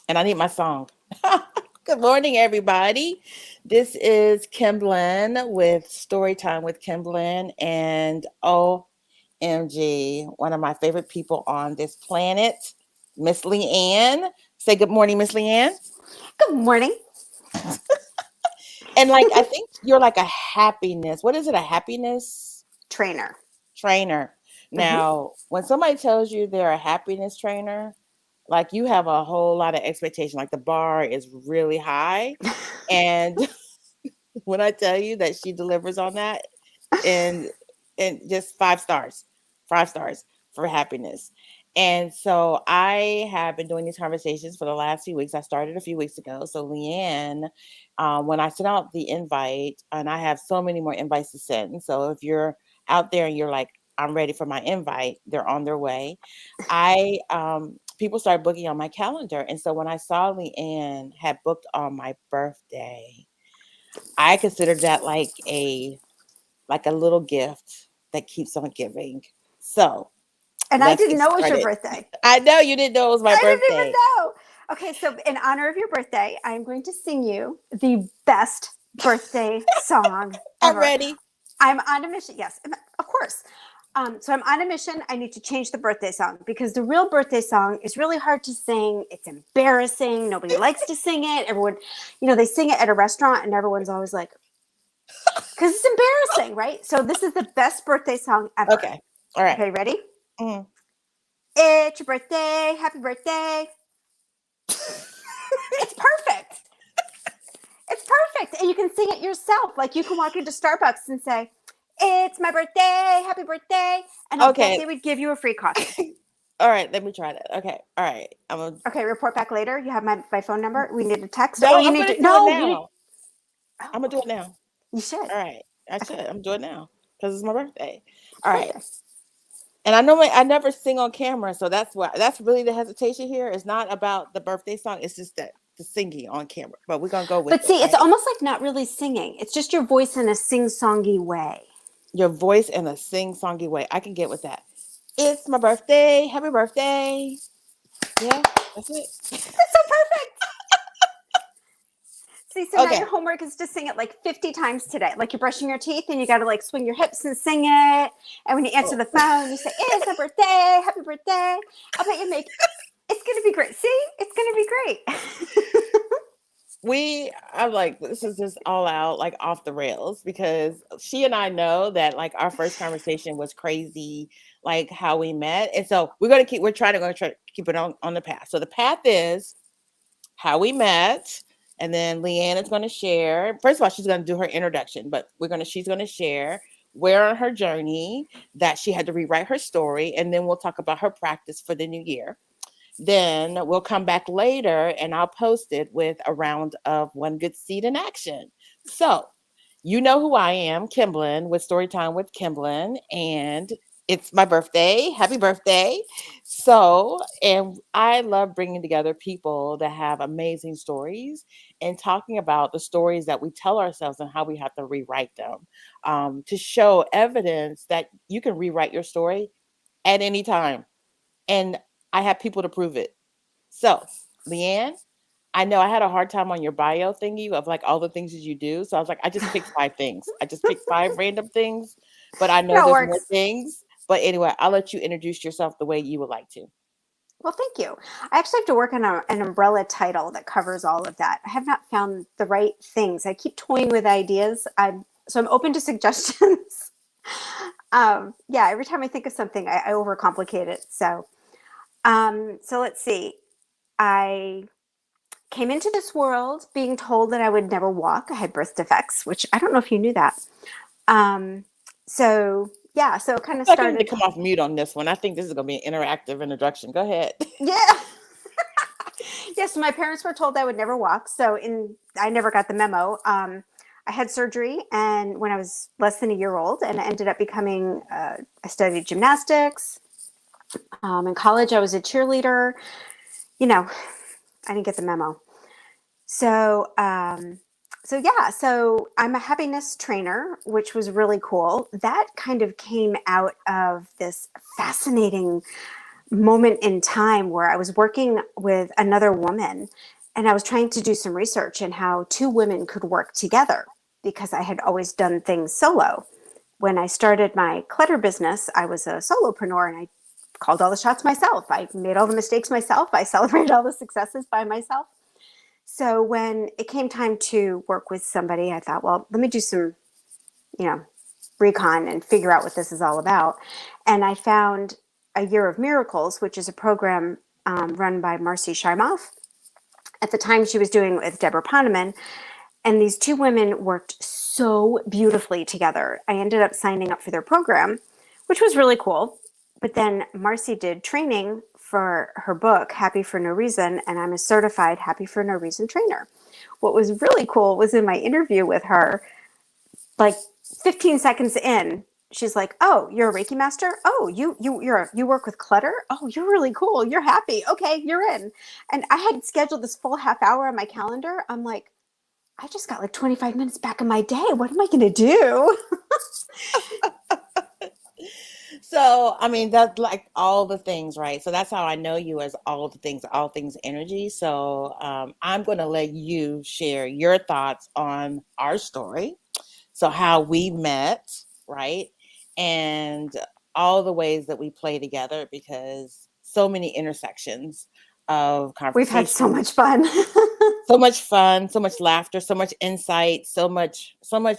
And I need my song. Good morning, everybody. This is Kimblyn with Storytime with Kimblyn. And OMG, one of my favorite people on this planet, Miss Leanne. Say good morning, Miss Leanne. Good morning. And like, I think you're like a happiness. What is it? A happiness Trainer. trainer. Hmm. Now, when somebody tells you they're a happiness trainer, like you have a whole lot of expectation. Like the bar is really high. And when I tell you that she delivers on that, and just 5 stars, 5 stars for happiness. And so I have been doing these conversations for the last few weeks. I started a few weeks ago. So Leanne, when I sent out the invite, and I have so many more invites to send. So if you're out there and you're like, I'm ready for my invite, they're on their way. I People started booking on my calendar. And so when I saw Leanne had booked on my birthday, I considered that like a little gift that keeps on giving. So And I let's didn't get know it was your started. birthday. I know you didn't know it was my I didn't even birthday. know. Okay, so in honor of your birthday, I'm going to sing you the best birthday song I'm ever. ready. I'm on a mission. Yes, of course. So I'm on a mission. I need to change the birthday song because the real birthday song is really hard to sing. It's embarrassing. Nobody likes to sing it. Everyone, they sing it at a restaurant and everyone's always like, because it's embarrassing, right? So this is the best birthday song ever. Okay. All right. Okay, ready? Mm. It's your birthday. Happy birthday. It's perfect. It's perfect. And you can sing it yourself. Like you can walk into Starbucks and say, it's my birthday. Happy birthday. And I'll bet Okay. they would give you a free coffee. All right. Let me try that. Okay. All right. Okay, report back later. You have my phone number. We need a text. Oh, No, you I'm need gonna to. do it No, you need. now. I'm Oh, gonna do it okay. now. You should. All right. I should. Okay, I'm doing it now because it's my birthday. it's All your right. birthday. And I know I never sing on camera, so that's really the hestation here. It's not about the birthday song. It's just that the singing on camera. But we're gonna go with But it, see, it's right? almost like not really singing. It's just your voice in a sing-songy way. Your voice in a sing-songy way. I can get with that. It's my birthday. Happy birthday. Yeah, that's it. That's so perfect. See, so now Okay. your homework is to sing it like 50 times today. Like you're brushing your teeth and you got to like swing your hips and sing it. And when you answer Oh. the phone, you say, it's my birthday. Happy birthday. I bet you make it's going to be great. See, it's going to be great. I'm like, this is just all out, like off the rails, because she and I know that like our first conversation was crazy, like how we met. And so we're try to keep it on the path. So the path is how we met. And then Leanne is going to share. First of all, she's going to do her introduction, but she's going to share where on her journey that she had to rewrite her story. And then we'll talk about her practice for the new year. Then we'll come back later and I'll post it with a round of one good seed in action. So, you know who I am, Kimblyn, with Storytime with Kimblyn, and it's my birthday. Happy birthday. So, and I love bringing together people that have amazing stories and talking about the stories that we tell ourselves and how we have to rewrite them, to show evidence that you can rewrite your story at any time. And I have people to prove it. So, Leanne, I know I had a hard time on your bio thingy of like all the things that you do. So I was like, I just picked 5 things. I just picked 5 random things, but I know No, it there's more works. things. But anyway, I'll let you introduce yourself the way you would like to. Well, thank you. I actually have to work on an umbrella title that covers all of that. I have not found the right things. I keep toying with ideas. So I'm open to suggestions. Yeah, every time I think of something, I overcomplicate it. So let's see. I came into this world being told that I would never walk. I had birth defects, which I don't know if you knew that. Um, so yeah, so it I kind of feel like I need to started. come off mute on this one. I think this is going to be an interactive introduction. Go ahead. Yeah. Yes, my parents were told I would never walk, I never got the memo. I had surgery, and when I was less than a year old, and I ended up becoming. I studied gymnastics. In college, I was a cheerleader. You know, I didn't get the memo. So, so I'm a happiness trainer, which was really cool. That kind of came out of this fascinating moment in time where I was working with another woman and I was trying to do some research in how two women could work together because I had always done things solo. When I started my clutter business, I was a solopreneur and I called all the shots myself. I made all the mistakes myself. I celebrated all the successes by myself. So when it came time to work with somebody, I thought, well, let me do some, you know, recon and figure out what this is all about. And I found A Year of Miracles, which is a program run by Marcy Shimoff. At the time, she was doing it with Deborah Poneman, and these two women worked so beautifully together. I ended up signing up for their program, which was really cool. But then Marcy did training for her book, Happy for No Reason, and I'm a certified Happy for No Reason trainer. What was really cool was in my interview with her, like 15 seconds in, she's like, "Oh, you're a Reiki master? Oh, you work with clutter? Oh, you're really cool. You're happy. Okay, you're in." And I had scheduled this full half hour on my calendar. I'm like, I just got like 25 minutes back in my day. What am I going to do? So, I mean, that's like all the things, right? So that's how I know you as all things energy. So, I'm going to let you share your thoughts on our story. So, how we met, right? And all the ways that we play together because so many intersections of We've had so conversation, much fun. so much fun, so much laughter, so much insight, so much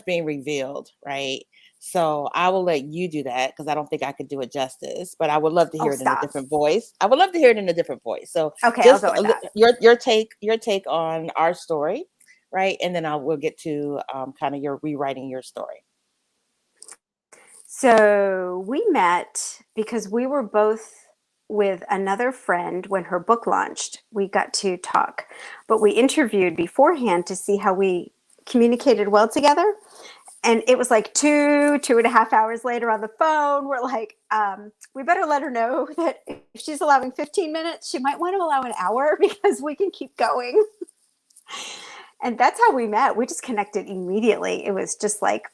being revealed, right? So I will let you do that because I don't think I could do it justice, but I would love to Oh, hear it in a stop. different voice. I would love to hear it in a different voice. So Okay, I'll just go with that. your take on our story, right? And then I will get to kind of your rewriting your story. So we met because we were both with another friend when her book launched. We got to talk, but we interviewed beforehand to see how we communicated well together. And it was like 2.5 hours later on the phone. We're like, we better let her know that if she's allowing 15 minutes, she might want to allow an hour because we can keep going. And that's how we met. We just connected immediately. It was just like,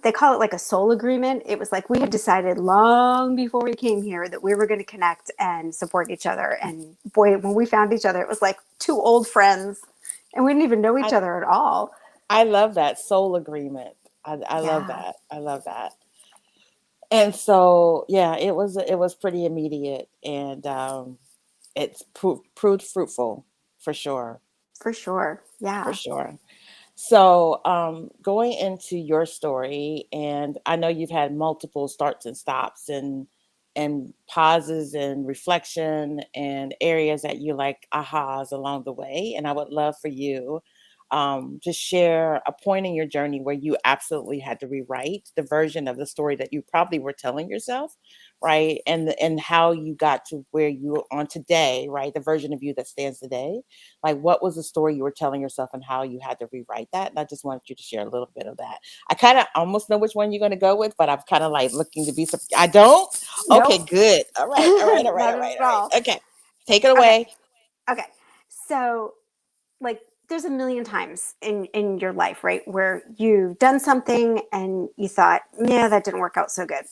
they call it like a soul agreement. It was like we had decided long before we came here that we were going to connect and support each other. And boy, when we found each other, it was like two old friends and we didn't even know each I other at all. I love that soul agreement. I love Yeah. that. I love that. And so yeah, it was pretty immediate and proved fruitful for sure. For sure. For Yeah. sure. So, going into your story, and I know you've had multiple starts and stops and pauses and reflection and areas that you like ahas along the way. And I would love for you to share a point in your journey where you absolutely had to rewrite the version of the story that you probably were telling yourself, right? And how you got to where you are on today, right? The version of you that stands today, like what was the story you were telling yourself and how you had to rewrite that? And I just wanted you to share a little bit of that. I kind of almost know which one you're going to go with, but I'm kind of like looking to be. I don't. Okay, Nope. good. All right. All right. All right. Not All right. at All right. all. Okay, take it Okay. away. Okay. So, like, there's a million times in your life, right, where you've done something and you thought, yeah, that didn't work out so good.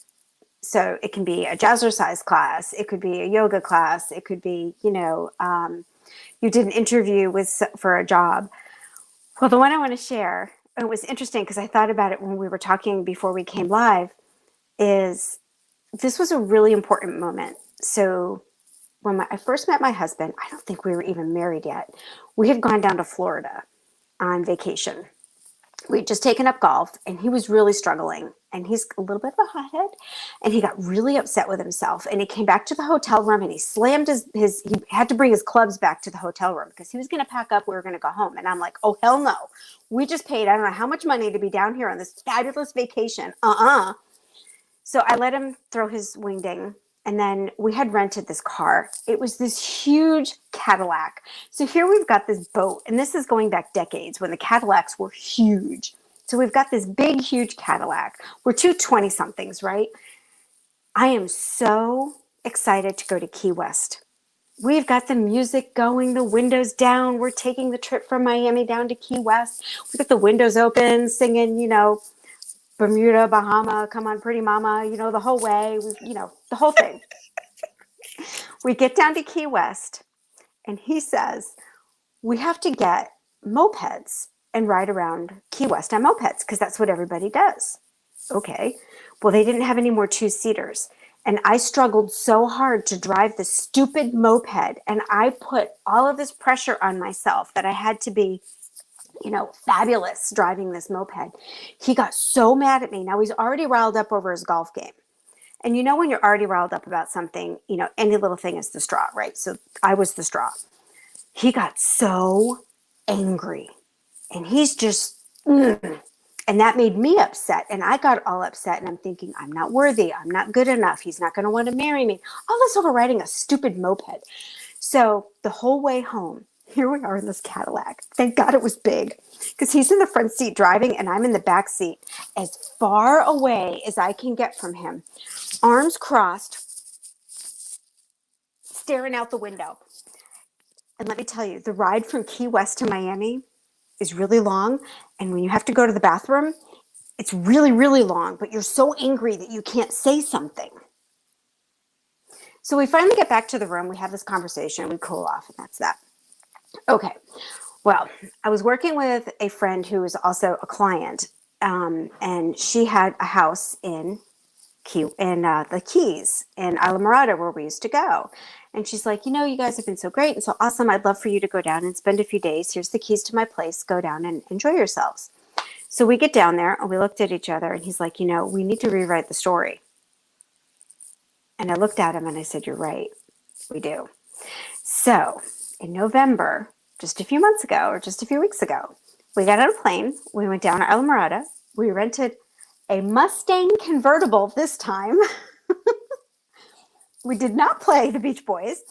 So it can be a jazzercise class, it could be a yoga class, it could be, you did an interview with for a job. Well, the one I want to share, it was interesting because I thought about it when we were talking before we came live, is this was a really important moment. So when I first met my husband, I don't think we were even married yet. We had gone down to Florida on vacation. We'd just taken up golf and he was really struggling. And he's a little bit of a hothead. And he got really upset with himself. And he came back to the hotel room and he slammed he had to bring his clubs back to the hotel room because he was going to pack up. We were going to go home. And I'm like, oh, hell no. We just paid, I don't know how much money to be down here on this fabulous vacation. So I let him throw his wingding. And then we had rented this car. It was this huge Cadillac. So here we've got this boat, and this is going back decades when the Cadillacs were huge. So we've got this big, huge Cadillac. We're two 20 somethings, right? I am so excited to go to Key West. We've got the music going, the windows down. We're taking the trip from Miami down to Key West. We've got the windows open, singing, Bermuda, Bahama, come on, pretty mama, the whole way. The whole thing. We get down to Key West, and he says, we have to get mopeds and ride around Key West on mopeds because that's what everybody does. Okay. Well, they didn't have any more two-seaters. And I struggled so hard to drive the stupid moped. And I put all of this pressure on myself that I had to be, fabulous driving this moped. He got so mad at me. Now he's already riled up over his golf game. And when you're already riled up about something, any little thing is the straw, right? So I was the straw. He got so angry and he's just, and that made me upset. And I got all upset and I'm thinking, I'm not worthy. I'm not good enough. He's not going to want to marry me. All this over riding a stupid moped. So the whole way home, here we are in this Cadillac. Thank God it was big because he's in the front seat driving and I'm in the back seat as far away as I can get from him, arms crossed, staring out the window. And let me tell you, the ride from Key West to Miami is really long. And when you have to go to the bathroom, it's really, really long, but you're so angry that you can't say something. So we finally get back to the room. We have this conversation. We cool off, and that's that. Okay. Well, I was working with a friend who was also a client, and she had a house in the Keys in Isla Morada where we used to go. And she's like, you guys have been so great and so awesome. I'd love for you to go down and spend a few days. Here's the keys to my place. Go down and enjoy yourselves. So we get down there and we looked at each other and he's like, we need to rewrite the story. And I looked at him and I said, you're right. We do. So in November, just a few months ago or just a few weeks ago, we got on a plane. We went down to Isla Morada. We rented a Mustang convertible this time. We did not play the Beach Boys.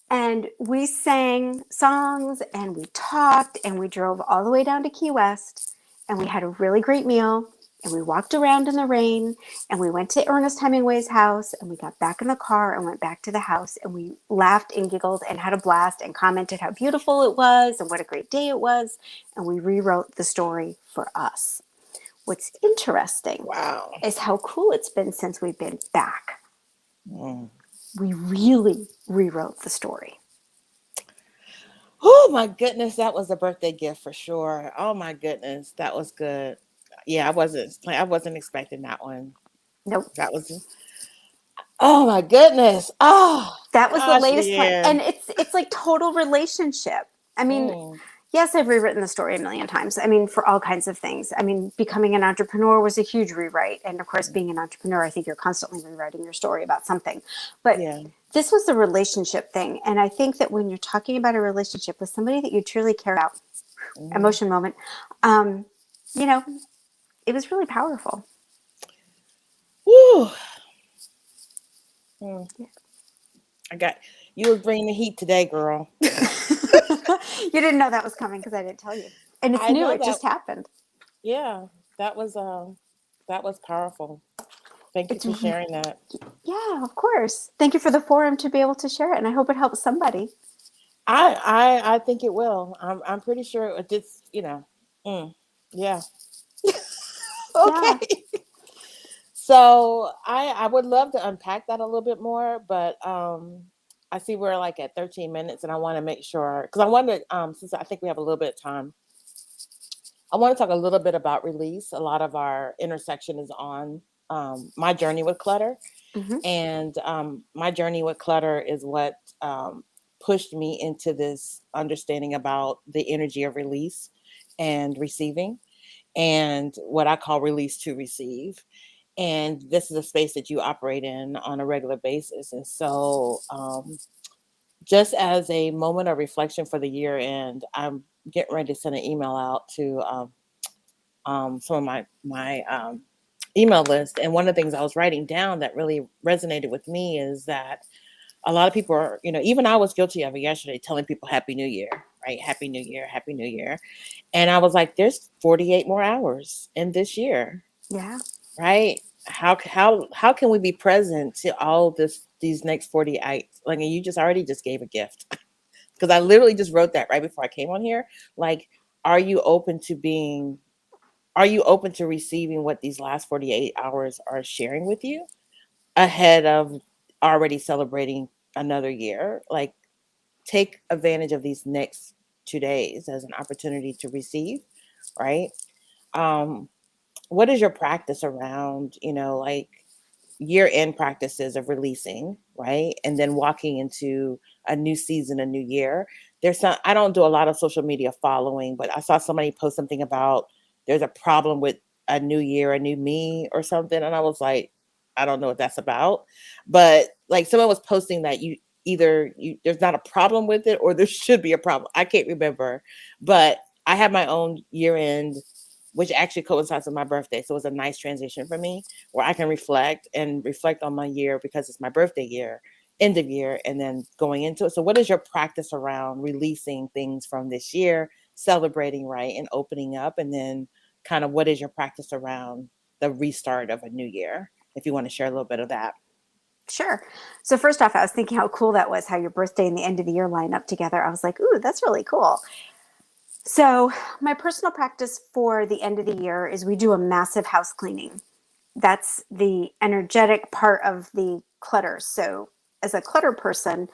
And we sang songs and we talked and we drove all the way down to Key West and we had a really great meal and we walked around in the rain and we went to Ernest Hemingway's house and we got back in the car and went back to the house and we laughed and giggled and had a blast and commented how beautiful it was and what a great day it was. And we rewrote the story for us. What's interesting Wow. is how cool it's been since we've been back. Mm. We really rewrote the story. Oh my goodness, that was a birthday gift for sure. Oh my goodness, that was good. Yeah, I wasn't expecting that one. Nope. That was oh my goodness. Oh That was the gosh, latest one. Leanne. And it's like total relationship. I mean, Mm, yes, I've rewritten the story a million times. I mean, for all kinds of things. I mean, becoming an entrepreneur was a huge rewrite. And of course, being an entrepreneur, I think you're constantly rewriting your story about something. But yeah. this was the relationship thing. And I think that when you're talking about a relationship with somebody that you truly care about, Mm. emotion moment, um, you know, it was really powerful. Woo. Mm. I got you was bringing the heat today, girl. You didn't know that was coming because I didn't tell you. And it's I new. know It that. just happened. Yeah, that was powerful. Thank you It's for sharing that. Yeah, of course. Thank you for the forum to be able to share it, and I hope it helps somebody. I think it will. I'm pretty sure it just mm, yeah. Yeah, Okay. So I would love to unpack that a little bit more, but I see we're like at 13 minutes, and I want to make sure because I want to since I think we have a little bit of time, I want to talk a little bit about release. A lot of our intersection is on my journey with clutter, hmm and my journey with clutter is what pushed me into this understanding about the energy of release and receiving, and what I call release to receive. And this is a space that you operate in on a regular basis. And so, just as a moment of reflection for the year end, I'm getting ready to send an email out to some of my email list. And one of the things I was writing down that really resonated with me is that a lot of people are, even I was guilty of it yesterday, telling people Happy New Year, right? Happy New Year, Happy New Year. And I was like, there's 48 more hours in this year, yeah, right? How can we be present to all these next 48? Like, and you just already just gave a gift because I literally just wrote that right before I came on here. Like, are you open to being? Are you open to receiving what these last 48 hours are sharing with you ahead of already celebrating another year, like take advantage of these next 2 days as an opportunity to receive, right? Um, what is your practice around, like year end practices of releasing, right? And then walking into a new season, a new year. I don't do a lot of social media following, but I saw somebody post something about there's a problem with a new year, a new me or something. And I was like, I don't know what that's about. But like someone was posting that there's not a problem with it or there should be a problem. I can't remember. But I have my own year end, which actually coincides with my birthday. So it was a nice transition for me where I can reflect on my year because it's my birthday year, end of year, and then going into it. So, what is your practice around releasing things from this year, celebrating, right, and opening up? And then, kind of, what is your practice around the restart of a new year? If you want to share a little bit of that. Sure. So first off, I was thinking how cool that was, how your birthday and the end of the year line up together. I was like, ooh, that's really cool. So my personal practice for the end of the year is we do a massive house cleaning. That's the energetic part of the clutter. So as a clutter person,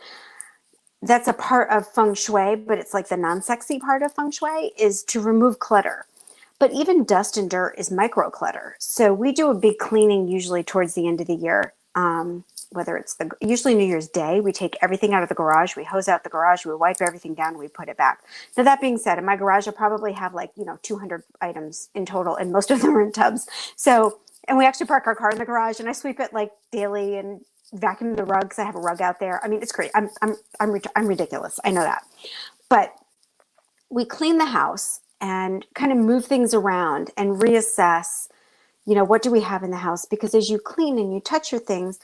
that's a part of feng shui, but it's like the non-sexy part of feng shui is to remove clutter. But even dust and dirt is micro clutter. So we do a big cleaning usually towards the end of the year. Whether it's usually New Year's Day, we take everything out of the garage, we hose out the garage, we wipe everything down, we put it back. Now that being said, in my garage, I probably have 200 items in total, and most of them are in tubs. So, and we actually park our car in the garage, and I sweep it like daily and vacuum the rug because I have a rug out there. I mean, it's great. I'm ridiculous. I know that, but we clean the house and kind of move things around and reassess. What do we have in the house? Because as you clean and you touch your things,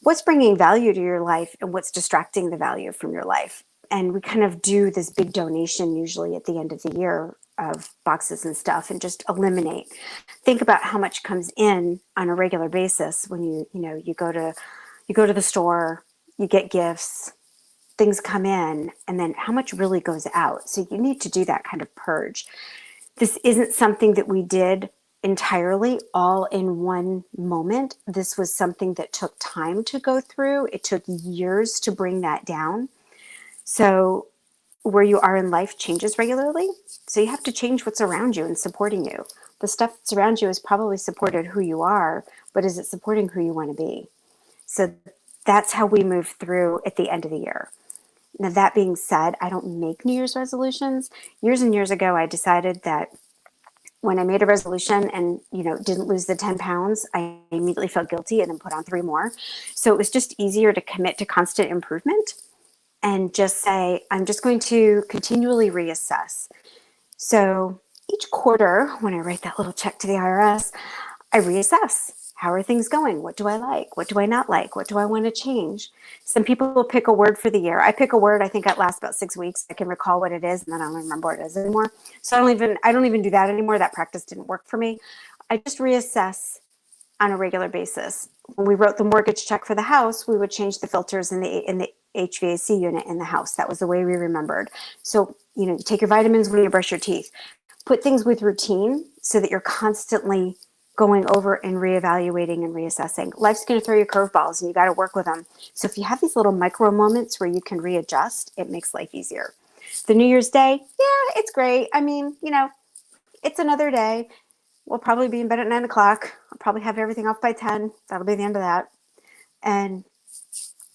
what's bringing value to your life and what's distracting the value from your life. And we kind of do this big donation usually at the end of the year of boxes and stuff and just eliminate. Think about how much comes in on a regular basis when you go to the store, you get gifts, things come in, and then how much really goes out. So you need to do that kind of purge. This isn't something that we did entirely all in one moment. This was something that took time to go through. It took years to bring that down. So where you are in life changes regularly. So you have to change what's around you and supporting you. The stuff that's around you is probably supported who you are, but is it supporting who you want to be? So that's how we move through at the end of the year. Now, that being said, I don't make New Year's resolutions. Years and years ago, I decided that when I made a resolution and, didn't lose the 10 pounds, I immediately felt guilty and then put on 3 more. So it was just easier to commit to constant improvement and just say, I'm just going to continually reassess. So each quarter, when I write that little check to the IRS, I reassess. How are things going? What do I like? What do I not like? What do I want to change? Some people will pick a word for the year. I pick a word, I think it lasts about 6 weeks. I can recall what it is and then I don't remember what it is anymore. So I don't even do that anymore. That practice didn't work for me. I just reassess on a regular basis. When we wrote the mortgage check for the house, we would change the filters in the HVAC unit in the house. That was the way we remembered. So, you take your vitamins when you brush your teeth. Put things with routine so that you're constantly going over and reevaluating and reassessing. Life's going to throw you curveballs and you got to work with them. So if you have these little micro moments where you can readjust, it makes life easier. The New Year's Day, yeah, it's great. I mean, it's another day. We'll probably be in bed at 9 o'clock. I'll probably have everything off by 10. That'll be the end of that. And,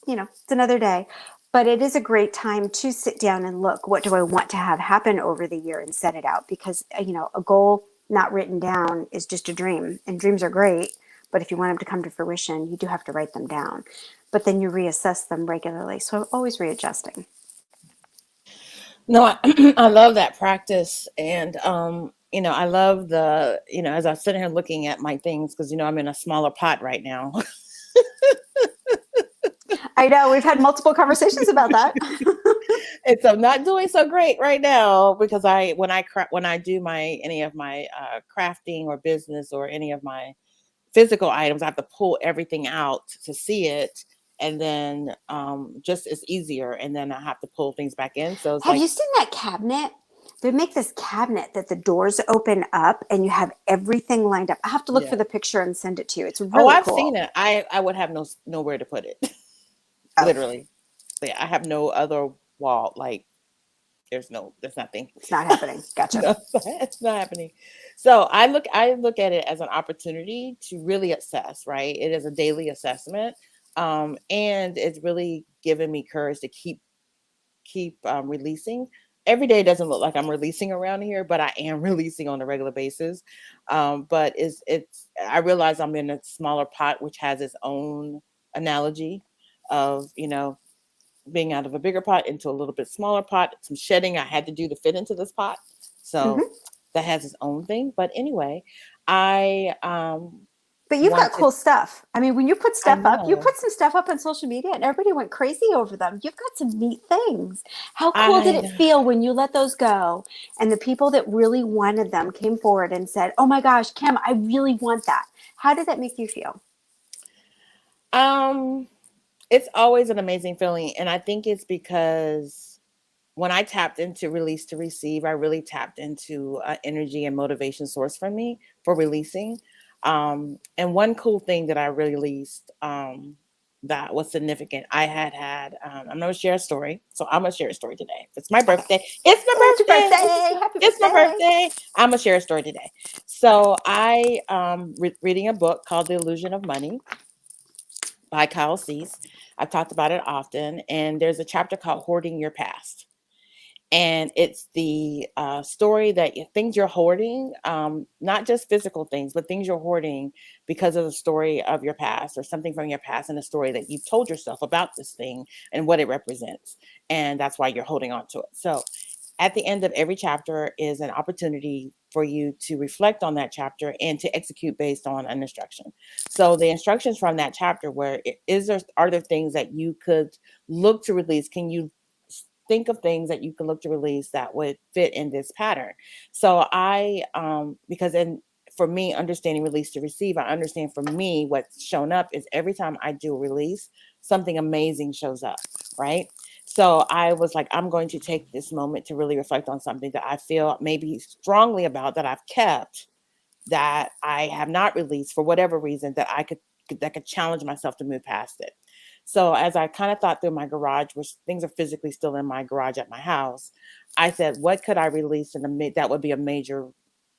it's another day. But it is a great time to sit down and look, what do I want to have happen over the year and set it out? Because, a goal not written down is just a dream, and dreams are great. But if you want them to come to fruition, you do have to write them down. But then you reassess them regularly. So I'm always readjusting. No, I love that practice. And, I love as I sit here looking at my things, because, I'm in a smaller pot right now. I know we've had multiple conversations about that. And so not doing so great right now because when I do any of my crafting or business or any of my physical items, I have to pull everything out to see it. And then just it's easier. And then I have to pull things back in. So it's Have like, you seen that cabinet? They make this cabinet that the doors open up and you have everything lined up. I have to look for yeah. the picture and send it to you. It's Oh, really I've cool. seen it. I would have nowhere to put it. Oh, Literally. Seriously, I have no other wall. Like there's nothing. It's not happening. Gotcha. No, it's not happening. So I look at it as an opportunity to really assess, right? It is a daily assessment. And it's really given me courage to keep releasing. Every day doesn't look like I'm releasing around here, but I am releasing on a regular basis. But it's I realize I'm in a smaller pot, which has its own analogy of being out of a bigger pot into a little bit smaller pot. Some shedding I had to do to fit into this pot, so Hmm. that has its own thing. But anyway, I But you've got wanted. cool stuff. I mean, when you put I stuff up, you know. put some stuff up on social media and everybody went crazy over them. You've got some neat things. How cool did I it feel when you let those go and the people that really wanted them came forward and said, "Oh my gosh, Kim, I really want that." How did that make you feel? um it's always an amazing feeling, and I think it's because when I tapped into release to receive, I really tapped into energy and motivation source for me for releasing. And one cool thing that I released that was significant, I'm going to share a story. So I'm going to share a story today. It's my birthday. It's Happy my birthday. birthday. Happy It's my birthday. birthday. I'm going to share a story today. So I reading a book called The Illusion of Money by Kyle Cease. I've talked about it often, and there's a chapter called Hoarding Your Past, and it's the story that things you're hoarding, not just physical things, but things you're hoarding because of the story of your past or something from your past and a story that you've told yourself about this thing and what it represents, and that's why you're holding on to it. So at the end of every chapter is an opportunity for you to reflect on that chapter and to execute based on an instruction. So the instructions from that chapter where is there are there things that you could look to release? Can you think of things that you can look to release that would fit in this pattern? So I because then for me, understanding release to receive, I understand for me what's shown up is every time I do a release, something amazing shows up, right? So I was like, I'm going to take this moment to really reflect on something that I feel maybe strongly about that I've kept, that I have not released for whatever reason, that could challenge myself to move past it. So as I kind of thought through my garage, which things are physically still in my garage at my house, I said, what could I release that would be a major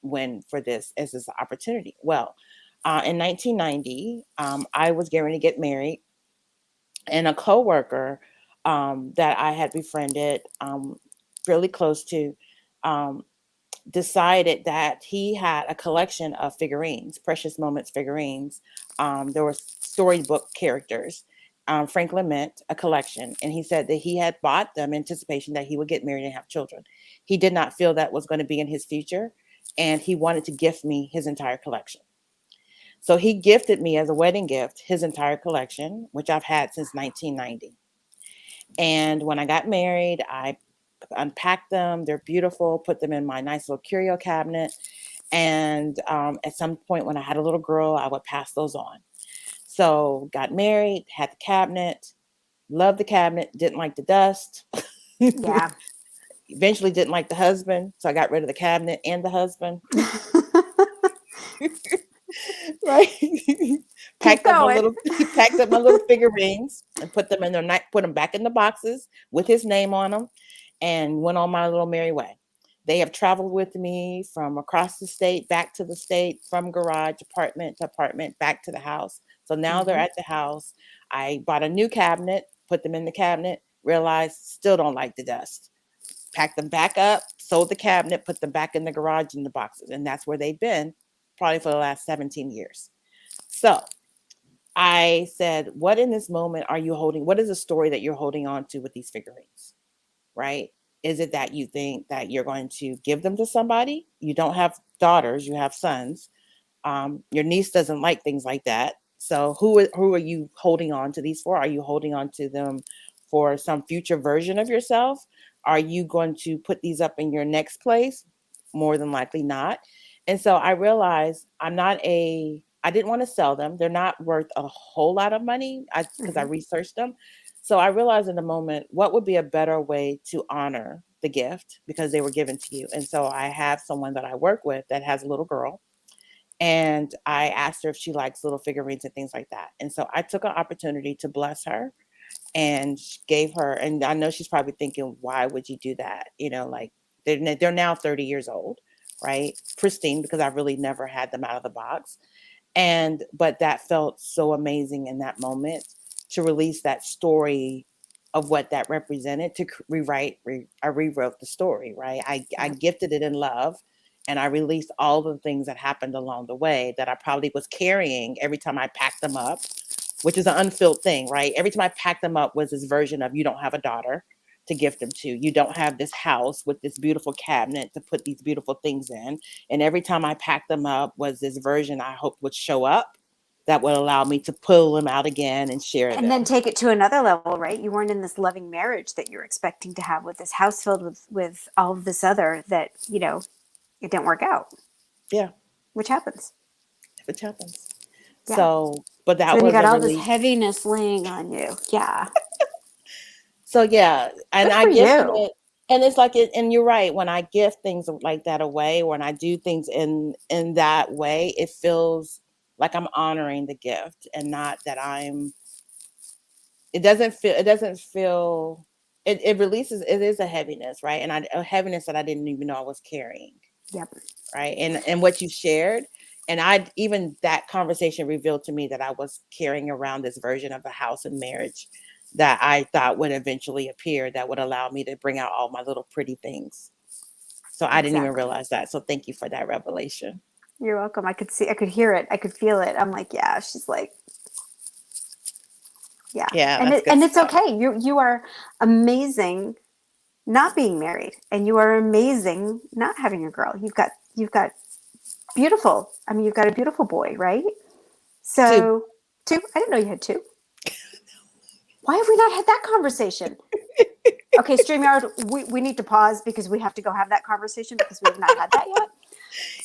win for this as this opportunity? Well, in 1990, I was getting ready to get married, and a coworker that I had befriended fairly close to um, decided that he had a collection of figurines, Precious Moments figurines. There were storybook characters. Franklin meant a collection, and he said that he had bought them in anticipation that he would get married and have children. He did not feel that was going to be in his future, and he wanted to gift me his entire collection. So he gifted me as a wedding gift his entire collection, which I've had since 1990. And when I got married, I unpacked them. They're beautiful, put them in my nice little curio cabinet. And at some point when I had a little girl, I would pass those on. So got married, had the cabinet, loved the cabinet, didn't like the dust. Yeah. Eventually didn't like the husband. So I got rid of the cabinet and the husband. Right. Keep packed up my going. little packed up my little figurines and put them in their night, put them back in the boxes with his name on them, and went on my little merry way. They have traveled with me from across the state, back to the state, from garage, apartment to apartment, back to the house. So now they're Hmm. at the house. I bought a new cabinet, put them in the cabinet, realized still don't like the dust. Packed them back up, sold the cabinet, put them back in the garage in the boxes. And that's where they've been probably for the last 17 years. So I said, what in this moment are you holding? What is the story that you're holding on to with these figurines? Right? Is it that you think that you're going to give them to somebody? You don't have daughters, you have sons. Your niece doesn't like things like that. So who are you holding on to these for? Are you holding on to them for some future version of yourself? Are you going to put these up in your next place? More than likely not. And so I realized I didn't want to sell them. They're not worth a whole lot of money because I Hmm. researched them. So I realized in the moment what would be a better way to honor the gift because they were given to you. And so I have someone that I work with that has a little girl, and I asked her if she likes little figurines and things like that. And so I took an opportunity to bless her and gave her, and I know she's probably thinking, why would you do that? Like they're now 30 years old, right? Pristine, because I really never had them out of the box. And but that felt so amazing in that moment to release that story of what that represented, to I rewrote the story, right? I Yeah. gifted it in love, and I released all the things that happened along the way that I probably was carrying every time I packed them up, which is an unfilled thing, right? Every time I packed them up was this version of, you don't have a daughter to gift them to. You don't have this house with this beautiful cabinet to put these beautiful things in. And every time I packed them up was this version I hoped would show up that would allow me to pull them out again and share And then them. take it to another level, right? You weren't in this loving marriage that you're expecting to have with this house filled with all of this other that, it didn't work out, Yeah, which happens. which happens. Yeah. So, but So that then you was got a all this release. heaviness laying on you. Yeah. So yeah, and Good I for gifted you. it, and it's like it, and you're right. When I gift things like that away, when I do things in that way, it feels like I'm honoring the gift, and not that I'm. It doesn't feel. It doesn't feel. It releases. It is a heaviness, right? And a heaviness that I didn't even know I was carrying, Yep. right? And what you shared, and I even that conversation revealed to me that I was carrying around this version of a house and marriage that I thought would eventually appear, that would allow me to bring out all my little pretty things. So I didn't even Exactly. realize that. So thank you for that revelation. You're welcome. I could hear it. I could feel it. I'm like, yeah, she's like, yeah. Yeah, And that's good it's stuff. okay. You are amazing not being married, and you are amazing not having a girl. You've got beautiful. I mean, you've got a beautiful boy, right? Two. So, two. I didn't know you had two. Why have we not had that conversation? Okay, StreamYard, we need to pause because we have to go have that conversation because we have not had that yet.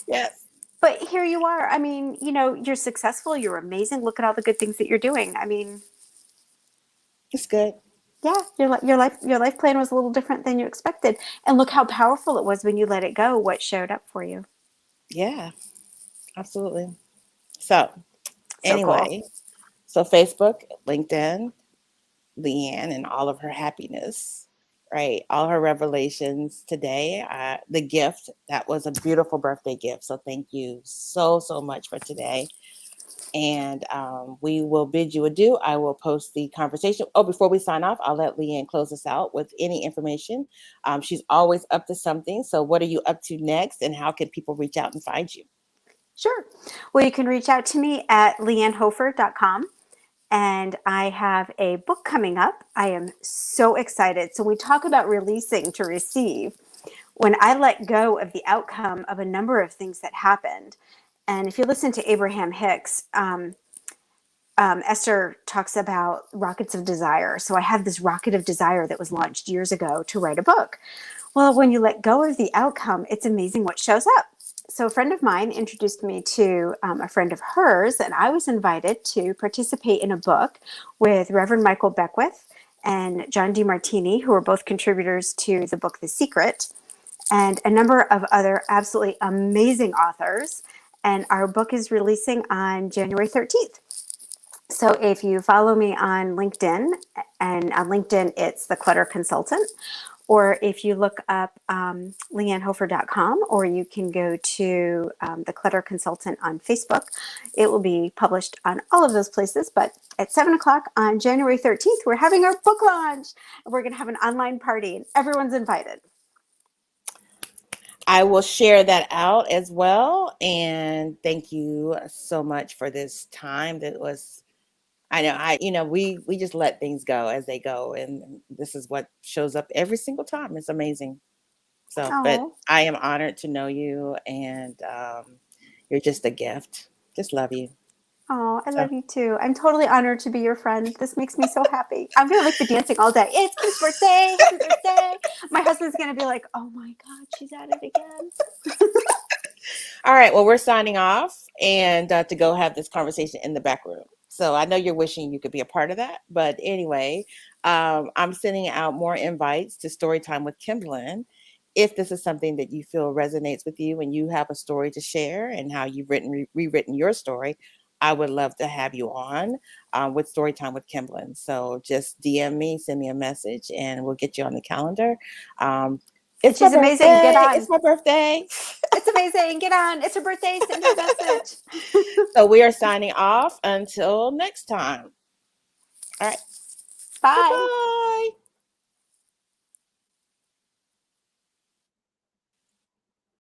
Yes, But here you are. I mean, you're successful. You're amazing. Look at all the good things that you're doing. I mean, it's good. yeah, your life plan was a little different than you expected. And look how powerful it was when you let it go, what showed up for you. Yeah, absolutely. So So cool. anyway, so Facebook, LinkedIn, Lianne and all of her happiness, right? All her revelations today. The gift, that was a beautiful birthday gift. So thank you so, so much for today. And we will bid you adieu. I will post the conversation. Oh, before we sign off, I'll let Leanne close us out with any information. She's always up to something. So, what are you up to next, and how can people reach out and find you? Sure. Well, you can reach out to me at liannehofer.com. And I have a book coming up. I am so excited. So, we talk about releasing to receive. When I let go of the outcome of a number of things that happened, and if you listen to Abraham Hicks, Esther talks about rockets of desire. So I have this rocket of desire that was launched years ago to write a book. Well, when you let go of the outcome, it's amazing what shows up. So a friend of mine introduced me to a friend of hers, and I was invited to participate in a book with Reverend Michael Beckwith and John DeMartini, who are both contributors to the book The Secret, and a number of other absolutely amazing authors. And our book is releasing on January 13th. So if you follow me on LinkedIn, and on LinkedIn, it's The Clutter Consultant, or if you look up liannehofer.com, or you can go to The Clutter Consultant on Facebook, it will be published on all of those places. But at 7 o'clock on January 13th, we're having our book launch. We're going to have an online party, and everyone's invited. I will share that out as well. And thank you so much for this time. That was, I know, we just let things go as they go, and this is what shows up every single time. It's amazing. So, but Oh, I am honored to know you, and you're just a gift. Just love you. oh, I So, love you too. I'm totally honored to be your friend. This makes me so happy. I'm gonna like be dancing all day. It's Kim's birthday. Happy birthday. My husband's gonna be like, oh my God, she's at it again. all right. Well, we're signing off, and to go have this conversation in the back room. So I know you're wishing you could be a part of that, but anyway, I'm sending out more invites to Storytime with Kimblyn. If this is something that you feel resonates with you, and you have a story to share and how you've rewritten your story, I would love to have you on with Storytime with Kimblyn. So just DM me, send me a message, and we'll get you on the calendar. Um, it's my She's amazing. Get birthday. on. It's my birthday. It's amazing. Get on. It's her birthday. Send her a message. So we are signing off until next time. All right. Bye Bye. bye.